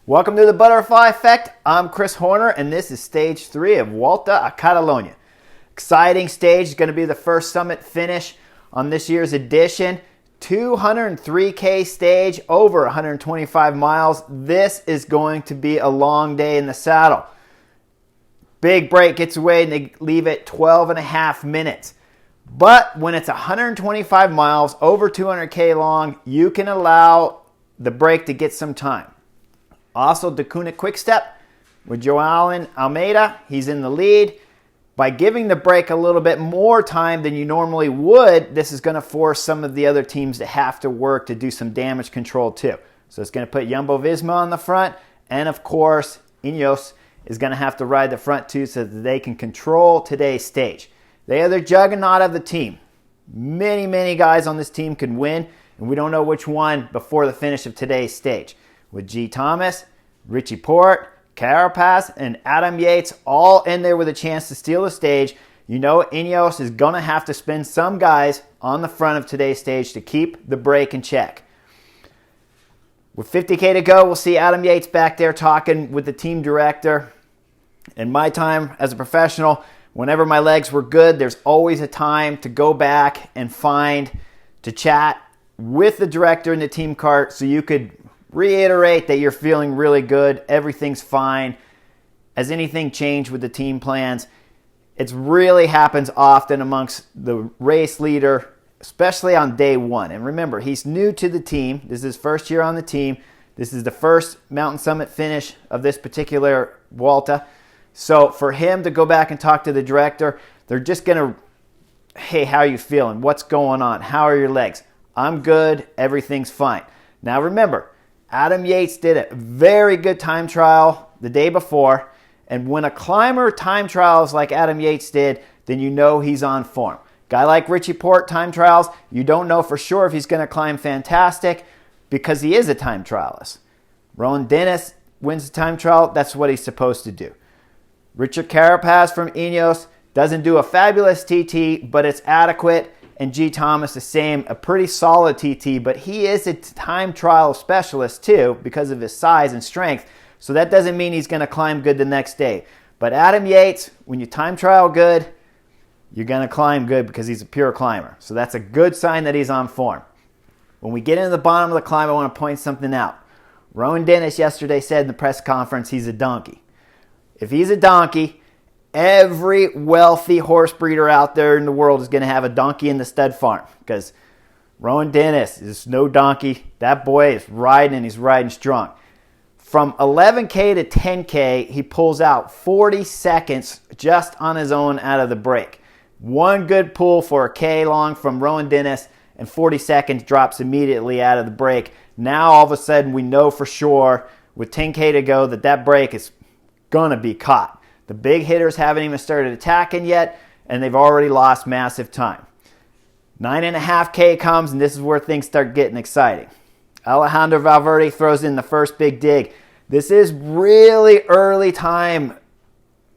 Welcome to the Butterfly Effect. I'm Garrett Horner, and this is Stage 3 of Volta a Catalunya. Exciting stage. It's going to be the first summit finish on this year's edition. 203K stage, over 125 miles. This is going to be a long day in the saddle. Big break gets away, and they leave it 12 and a half minutes. But when it's 125 miles, over 200K long, you can allow the break to get some time. Also, Deceuninck Quick-Step with Joao Almeida. He's in the lead. By giving the break a little bit more time than you normally would, this is going to force some of the other teams to have to work to do some damage control too. So it's going to put Jumbo-Visma on the front. And of course, Ineos is going to have to ride the front too so that they can control today's stage. They are the juggernaut of the team. Many guys on this team could win, and we don't know which one before the finish of today's stage. With G. Thomas, Richie Porte, Carapaz, and Adam Yates all in there with a chance to steal the stage, you know Ineos is going to have to spend some guys on the front of today's stage to keep the break in check. With 50K to go, we'll see Adam Yates back there talking with the team director. In my time as a professional, whenever my legs were good, there's always a time to go back and to chat with the director in the team cart so you could reiterate that you're feeling really good, everything's fine. Has anything changed with the team plans? It really happens often amongst the race leader, especially on day one. And remember, he's new to the team. This is his first year on the team. This is the first Mountain Summit finish of this particular Volta. So for him to go back and talk to the director, they're just going to, hey, how are you feeling? What's going on? How are your legs? I'm good. Everything's fine. Now remember, Adam Yates did a very good time trial the day before, and when a climber time trials like Adam Yates did, then you know he's on form. Guy like Richie Porte time trials, you don't know for sure if he's going to climb fantastic because he is a time trialist. Rowan Dennis wins the time trial, that's what he's supposed to do. Richard Carapaz from Ineos doesn't do a fabulous TT, but it's adequate. And G. Thomas the same, a pretty solid TT, but he is a time trial specialist too because of his size and strength. So that doesn't mean he's going to climb good the next day. But Adam Yates, when you time trial good, you're going to climb good because he's a pure climber. So that's a good sign that he's on form. When we get into the bottom of the climb, I want to point something out. Rowan Dennis yesterday said in the press conference he's a donkey. If he's a donkey, every wealthy horse breeder out there in the world is going to have a donkey in the stud farm because Rowan Dennis is no donkey. That boy is riding, and he's riding strong. From 11K to 10K, he pulls out 40 seconds just on his own out of the break. One good pull for a K long from Rowan Dennis, and 40 seconds drops immediately out of the break. Now all of a sudden we know for sure with 10K to go that break is going to be caught. The big hitters haven't even started attacking yet, and they've already lost massive time. 9.5K comes, and this is where things start getting exciting. Alejandro Valverde throws in the first big dig. This is really early time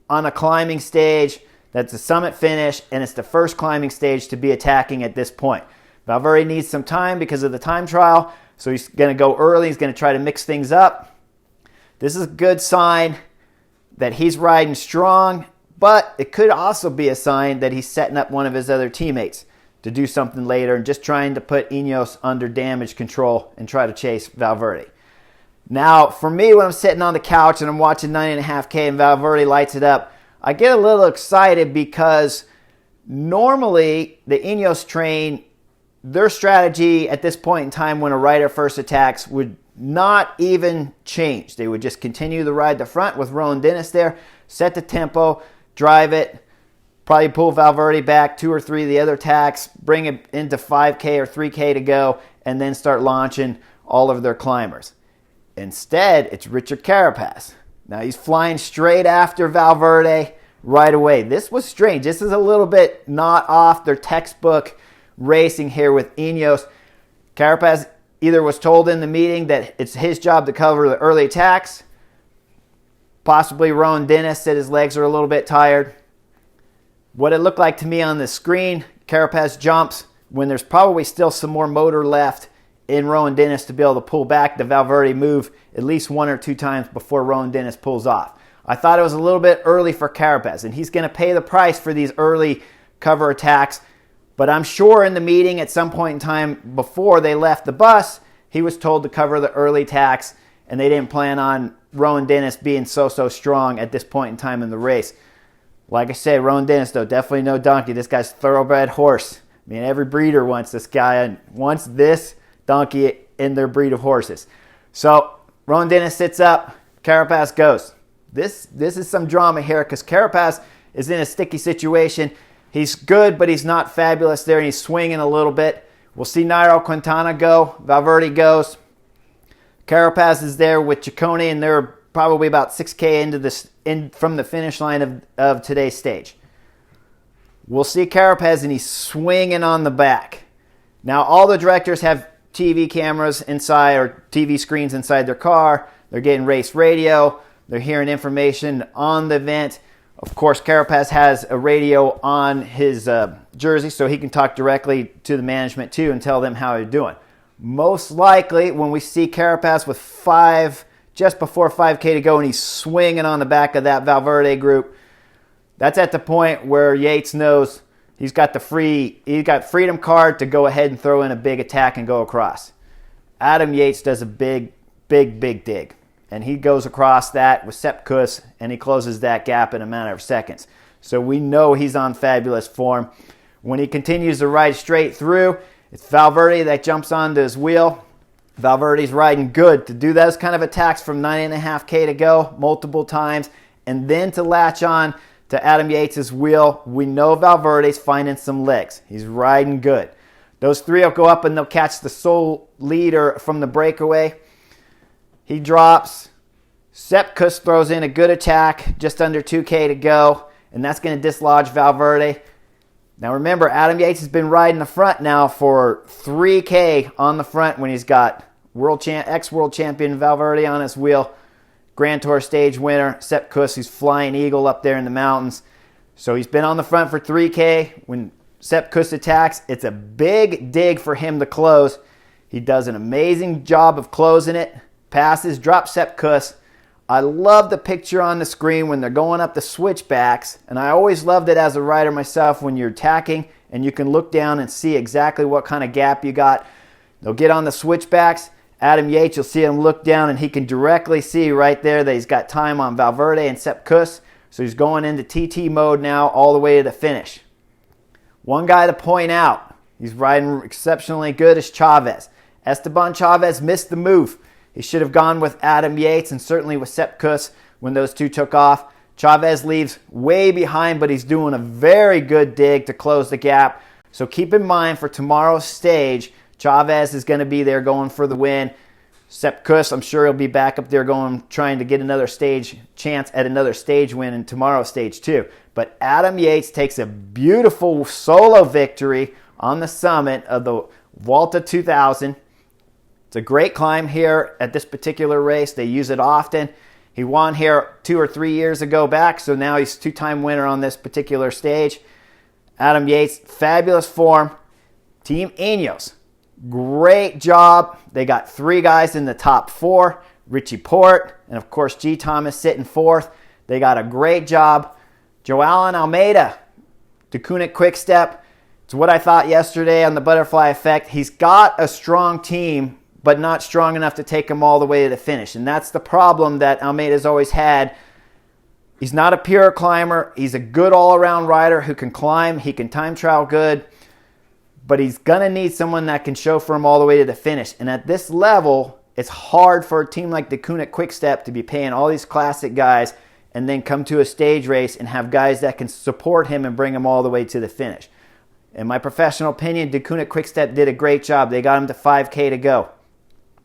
on a climbing stage. That's a summit finish, and it's the first climbing stage to be attacking at this point. Valverde needs some time because of the time trial, so he's going to go early. He's going to try to mix things up. This is a good sign that he's riding strong, but it could also be a sign that he's setting up one of his other teammates to do something later and just trying to put Ineos under damage control and try to chase Valverde. Now, for me, when I'm sitting on the couch and I'm watching 9.5K and Valverde lights it up, I get a little excited because normally the Ineos train, their strategy at this point in time when a rider first attacks would not even change. They would just continue to ride the front with Rowan Dennis there, set the tempo, drive it, probably pull Valverde back 2 or 3 of the other attacks, bring it into 5K or 3K to go, and then start launching all of their climbers. Instead, it's Richard Carapaz. Now he's flying straight after Valverde right away. This was strange. This is a little bit not off their textbook racing here with Ineos. Carapaz either was told in the meeting that it's his job to cover the early attacks. Possibly Rowan Dennis said his legs are a little bit tired. What it looked like to me on the screen, Carapaz jumps when there's probably still some more motor left in Rowan Dennis to be able to pull back the Valverde move at least 1 or 2 times before Rowan Dennis pulls off. I thought it was a little bit early for Carapaz, and he's going to pay the price for these early cover attacks. But I'm sure in the meeting at some point in time before they left the bus, he was told to cover the early attacks, and they didn't plan on Rowan Dennis being so strong at this point in time in the race. Like I say, Rowan Dennis, though, definitely no donkey. This guy's a thoroughbred horse. I mean, every breeder wants this guy and wants this donkey in their breed of horses. So Rowan Dennis sits up, Carapaz goes. This is some drama here because Carapaz is in a sticky situation. He's good, but he's not fabulous there, and he's swinging a little bit. We'll see Nairo Quintana go. Valverde goes. Carapaz is there with Ciccone, and they're probably about 6K from the finish line of today's stage. We'll see Carapaz, and he's swinging on the back. Now, all the directors have TV cameras inside or TV screens inside their car. They're getting race radio. They're hearing information on the event. Of course, Carapaz has a radio on his jersey, so he can talk directly to the management too and tell them how they're doing. Most likely, when we see Carapaz with just before 5K to go, and he's swinging on the back of that Valverde group, that's at the point where Yates knows he's got freedom card to go ahead and throw in a big attack and go across. Adam Yates does a big dig. And he goes across that with Sepp Kuss, and he closes that gap in a matter of seconds. So we know he's on fabulous form. When he continues to ride straight through, it's Valverde that jumps onto his wheel. Valverde's riding good to do those kind of attacks from 9.5K to go multiple times, and then to latch on to Adam Yates' wheel. We know Valverde's finding some legs. He's riding good. Those three will go up and they'll catch the sole leader from the breakaway. He drops. Sepp Kuss throws in a good attack, just under 2K to go, and that's going to dislodge Valverde. Now remember, Adam Yates has been riding the front now for 3K on the front when he's got ex-world champion Valverde on his wheel. Grand Tour stage winner, Sepp Kuss, who's flying eagle up there in the mountains. So he's been on the front for 3K. When Sepp Kuss attacks, it's a big dig for him to close. He does an amazing job of closing it. Passes, drops Sepp Kuss. I love the picture on the screen when they're going up the switchbacks, and I always loved it as a rider myself when you're attacking and you can look down and see exactly what kind of gap you got. They'll get on the switchbacks. Adam Yates, you'll see him look down, and he can directly see right there that he's got time on Valverde and Sepp Kuss, so he's going into TT mode now all the way to the finish. One guy to point out, he's riding exceptionally good, is Chavez. Esteban Chavez missed the move. He should have gone with Adam Yates and certainly with Sepp Kuss when those two took off. Chavez leaves way behind, but he's doing a very good dig to close the gap. So keep in mind for tomorrow's stage, Chavez is going to be there going for the win. Sepp Kuss, I'm sure he'll be back up there trying to get another stage chance at another stage win in tomorrow's stage too. But Adam Yates takes a beautiful solo victory on the summit of the Volta 2000. It's a great climb here at this particular race. They use it often. He won here 2 or 3 years ago back, so now he's 2-time winner on this particular stage. Adam Yates, fabulous form. Team Ineos, great job. They got 3 guys in the top 4. Richie Porte and, of course, G. Thomas sitting 4th. They got a great job. Joao Almeida, Deceuninck Quick-Step. It's what I thought yesterday on the butterfly effect. He's got a strong team, but not strong enough to take him all the way to the finish. And that's the problem that Almeida's always had. He's not a pure climber. He's a good all-around rider who can climb. He can time trial good. But he's going to need someone that can chauffeur him all the way to the finish. And at this level, it's hard for a team like Deceuninck Quick-Step to be paying all these classic guys and then come to a stage race and have guys that can support him and bring him all the way to the finish. In my professional opinion, Deceuninck Quick-Step did a great job. They got him to 5K to go.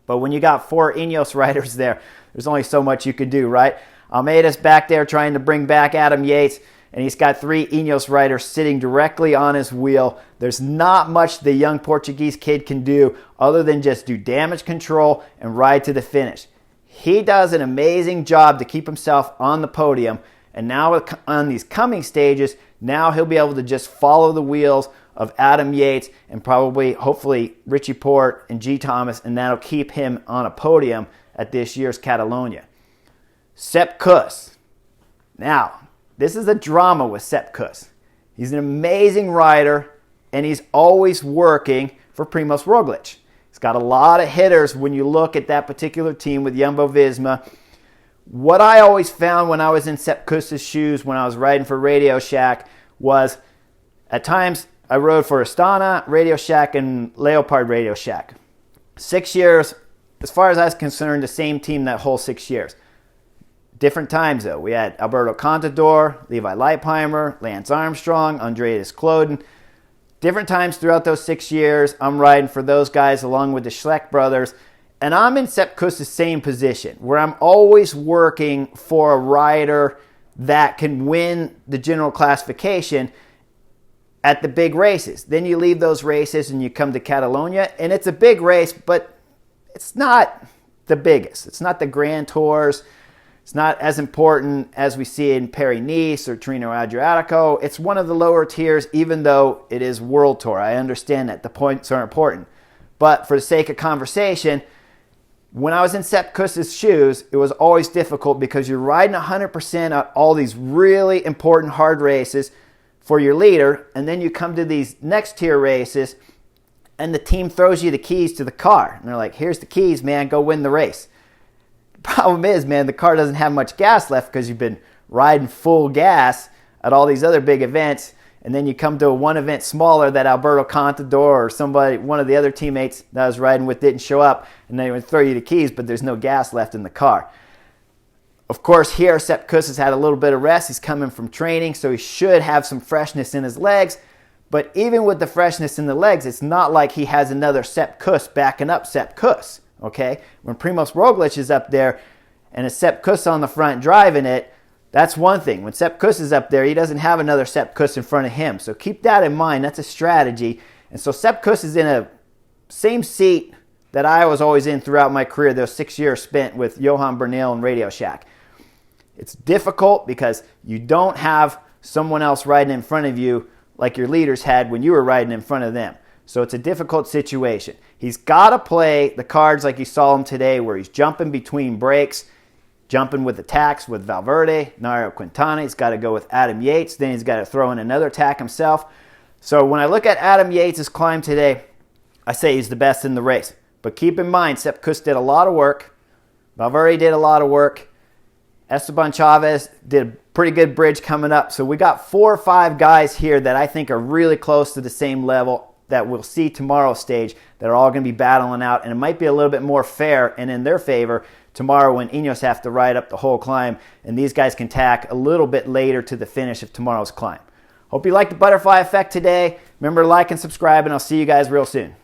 But when you got 4 Ineos riders there, there's only so much you could do, right? Almeida's back there trying to bring back Adam Yates, and he's got 3 Ineos riders sitting directly on his wheel. There's not much the young Portuguese kid can do other than just do damage control and ride to the finish. He does an amazing job to keep himself on the podium, and now on these coming stages, now he'll be able to just follow the wheels of Adam Yates and probably, hopefully, Richie Porte and G. Thomas, and that'll keep him on a podium at this year's Catalunya. Sepp Kuss. Now, this is a drama with Sepp Kuss. He's an amazing rider, and he's always working for Primož Roglič. He's got a lot of hitters when you look at that particular team with Jumbo-Visma. What I always found when I was in Sepp Kuss's shoes, when I was riding for Radio Shack, was at times I rode for Astana, Radio Shack, and Leopard Radio Shack. 6 years, as far as I was concerned, the same team that whole 6 years. Different times, though. We had Alberto Contador, Levi Leipheimer, Lance Armstrong, Andreas Kloden. Different times throughout those 6 years, I'm riding for those guys along with the Schleck brothers. And I'm in Sepp Kuss's same position, where I'm always working for a rider that can win the general classification at the big races. Then you leave those races and you come to Catalunya, and it's a big race, but it's not the biggest. It's not the Grand Tours. It's not as important as we see in Paris-Nice or Trino Adriatico. It's one of the lower tiers, even though it is World Tour. I understand that the points are important. But for the sake of conversation, when I was in Sepp Kuss's shoes, it was always difficult because you're riding 100% on all these really important hard races for your leader, and then you come to these next tier races, and the team throws you the keys to the car. And they're like, here's the keys, man, go win the race. Problem is, man, the car doesn't have much gas left because you've been riding full gas at all these other big events, and then you come to one event smaller that Alberto Contador or somebody, one of the other teammates that I was riding with didn't show up, and they would throw you the keys, but there's no gas left in the car. Of course, here, Sepp Kuss has had a little bit of rest. He's coming from training, so he should have some freshness in his legs, but even with the freshness in the legs, it's not like he has another Sepp Kuss backing up Sepp Kuss. Okay, when Primož Roglič is up there and it's Sepp Kuss on the front driving it, that's one thing. When Sepp Kuss is up there, he doesn't have another Sepp Kuss in front of him. So keep that in mind. That's a strategy. And so Sepp Kuss is in a same seat that I was always in throughout my career, those 6 years spent with Johan Bernal and Radio Shack. It's difficult because you don't have someone else riding in front of you like your leaders had when you were riding in front of them. So it's a difficult situation. He's got to play the cards like you saw him today, where he's jumping between breaks, jumping with attacks with Valverde, Nairo Quintana. He's got to go with Adam Yates. Then he's got to throw in another attack himself. So when I look at Adam Yates' climb today, I say he's the best in the race. But keep in mind, Sepp Kuss did a lot of work. Valverde did a lot of work. Esteban Chavez did a pretty good bridge coming up. So we got 4 or 5 guys here that I think are really close to the same level that we'll see tomorrow's stage that are all going to be battling out, and it might be a little bit more fair and in their favor tomorrow when Ineos have to ride up the whole climb, and these guys can tack a little bit later to the finish of tomorrow's climb. Hope you liked the butterfly effect today. Remember to like and subscribe, and I'll see you guys real soon.